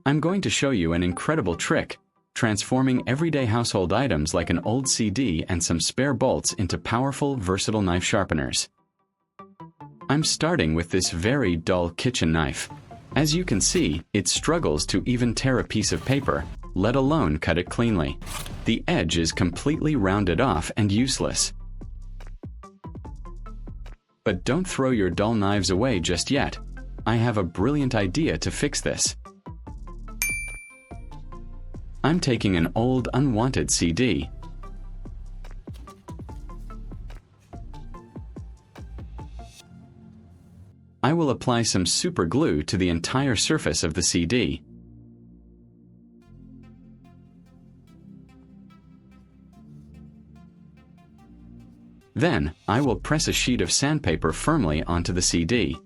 I'm going to show you an incredible trick, transforming everyday household items like an old CD and some spare bolts into powerful, versatile knife sharpeners. I'm starting with this very dull kitchen knife. As you can see, it struggles to even tear a piece of paper, let alone cut it cleanly. The edge is completely rounded off and useless. But don't throw your dull knives away just yet. I have a brilliant idea to fix this. I'm taking an old unwanted CD. I will apply some super glue to the entire surface of the CD. Then, I will press a sheet of sandpaper firmly onto the CD.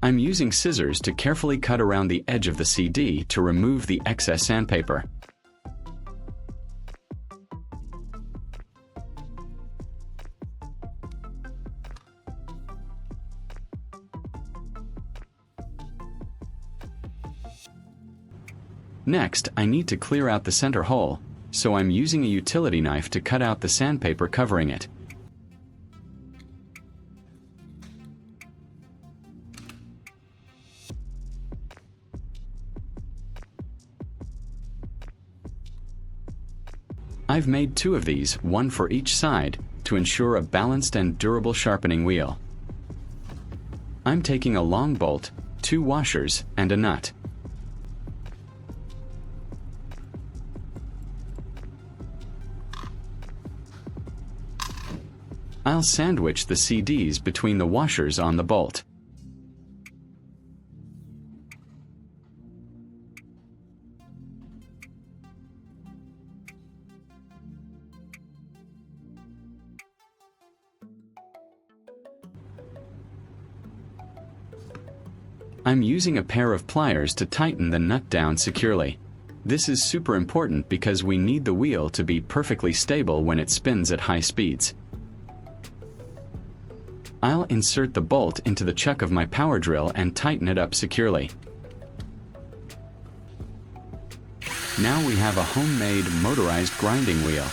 I'm using scissors to carefully cut around the edge of the CD to remove the excess sandpaper. Next, I need to clear out the center hole, so I'm using a utility knife to cut out the sandpaper covering it. I've made 2 of these, one for each side, to ensure a balanced and durable sharpening wheel. I'm taking a long bolt, 2 washers, and a nut. I'll sandwich the CDs between the washers on the bolt. I'm using a pair of pliers to tighten the nut down securely. This is super important because we need the wheel to be perfectly stable when it spins at high speeds. I'll insert the bolt into the chuck of my power drill and tighten it up securely. Now we have a homemade motorized grinding wheel.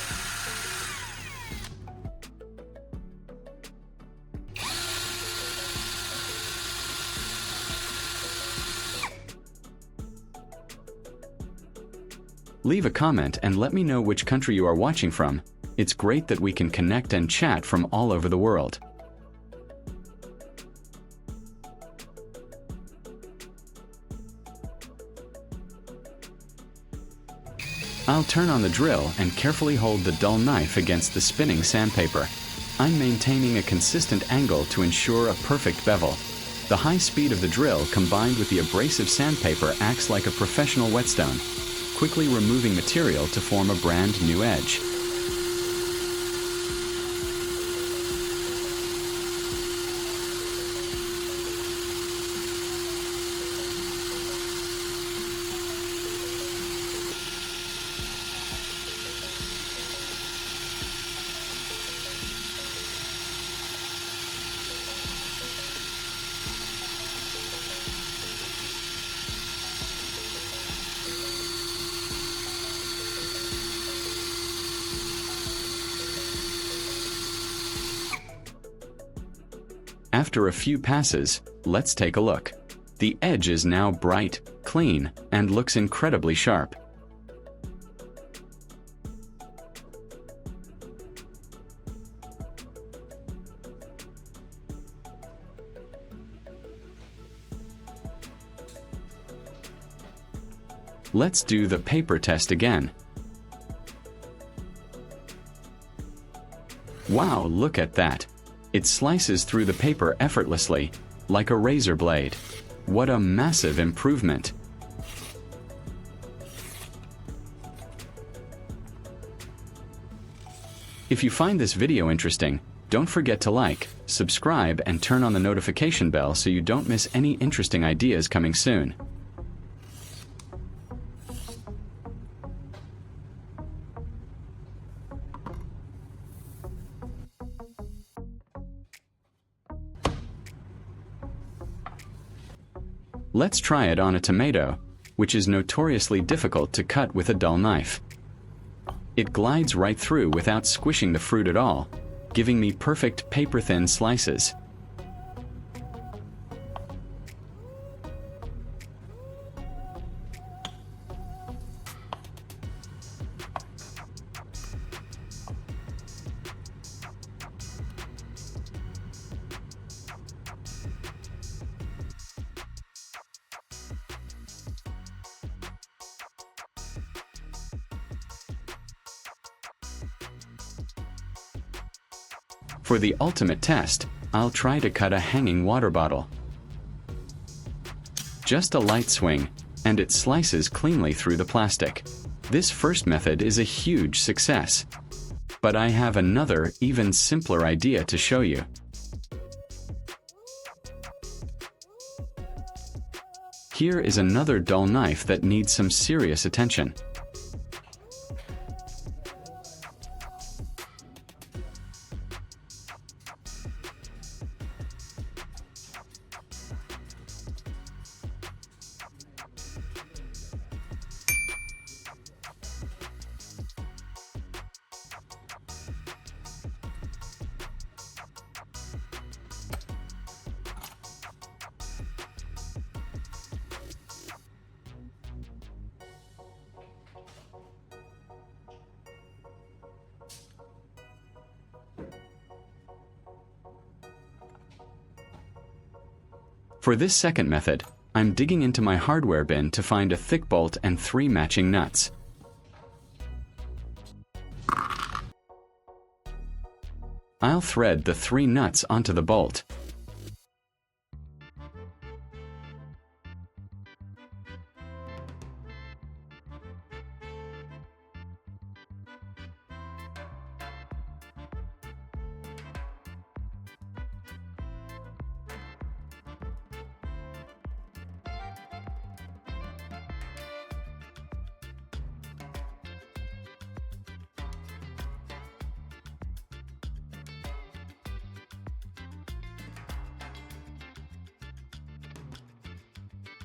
Leave a comment and let me know which country you are watching from. It's great that we can connect and chat from all over the world. I'll turn on the drill and carefully hold the dull knife against the spinning sandpaper. I'm maintaining a consistent angle to ensure a perfect bevel. The high speed of the drill combined with the abrasive sandpaper acts like a professional whetstone, quickly removing material to form a brand new edge. After a few passes, let's take a look. The edge is now bright, clean, and looks incredibly sharp. Let's do the paper test again. Wow, look at that! It slices through the paper effortlessly, like a razor blade. What a massive improvement! If you find this video interesting, don't forget to like, subscribe, and turn on the notification bell so you don't miss any interesting ideas coming soon. Let's try it on a tomato, which is notoriously difficult to cut with a dull knife. It glides right through without squishing the fruit at all, giving me perfect paper-thin slices. For the ultimate test, I'll try to cut a hanging water bottle. Just a light swing, and it slices cleanly through the plastic. This first method is a huge success. But I have another, even simpler idea to show you. Here is another dull knife that needs some serious attention. For this second method, I'm digging into my hardware bin to find a thick bolt and 3 matching nuts. I'll thread the 3 nuts onto the bolt.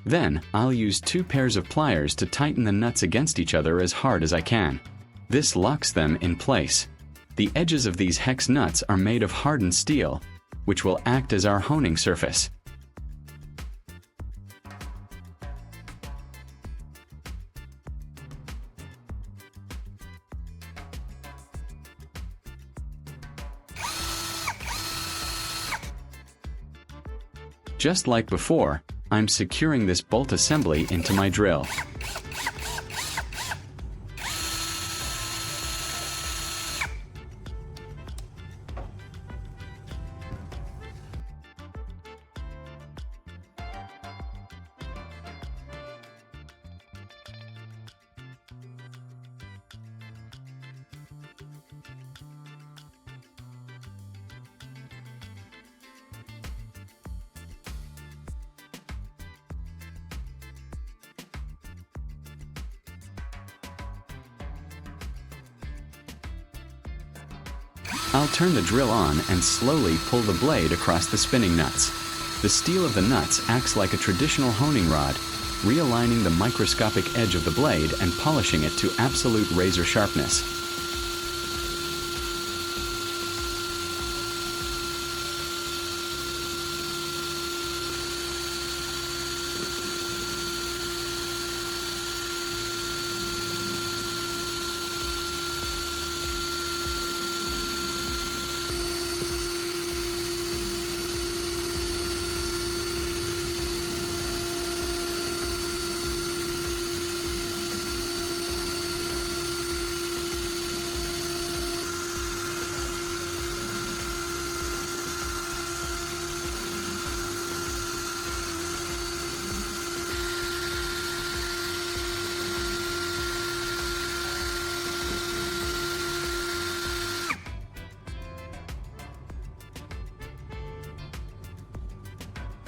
Then, I'll use 2 pairs of pliers to tighten the nuts against each other as hard as I can. This locks them in place. The edges of these hex nuts are made of hardened steel, which will act as our honing surface. Just like before, I'm securing this bolt assembly into my drill. I'll turn the drill on and slowly pull the blade across the spinning nuts. The steel of the nuts acts like a traditional honing rod, realigning the microscopic edge of the blade and polishing it to absolute razor sharpness.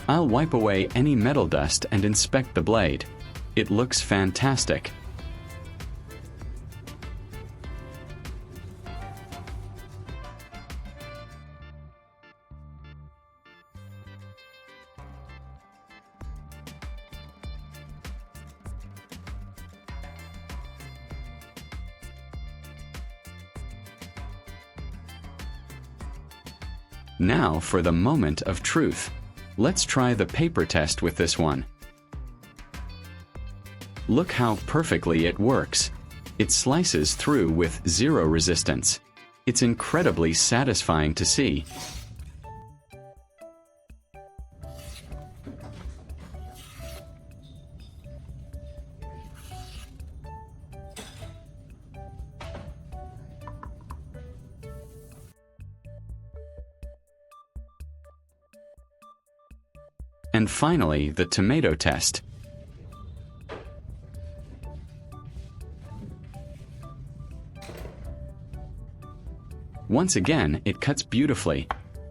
I'll wipe away any metal dust and inspect the blade. It looks fantastic. Now for the moment of truth. Let's try the paper test with this one. Look how perfectly it works. It slices through with zero resistance. It's incredibly satisfying to see. And finally, the tomato test. Once again, it cuts beautifully,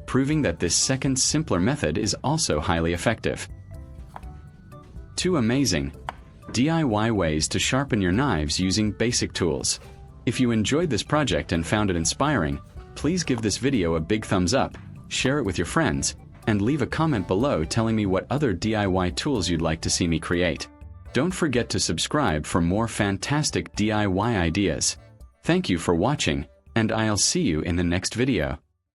proving that this second, simpler method is also highly effective. 2 amazing DIY ways to sharpen your knives using basic tools. If you enjoyed this project and found it inspiring, please give this video a big thumbs up, share it with your friends, and leave a comment below telling me what other DIY tools you'd like to see me create. Don't forget to subscribe for more fantastic DIY ideas. Thank you for watching, and I'll see you in the next video.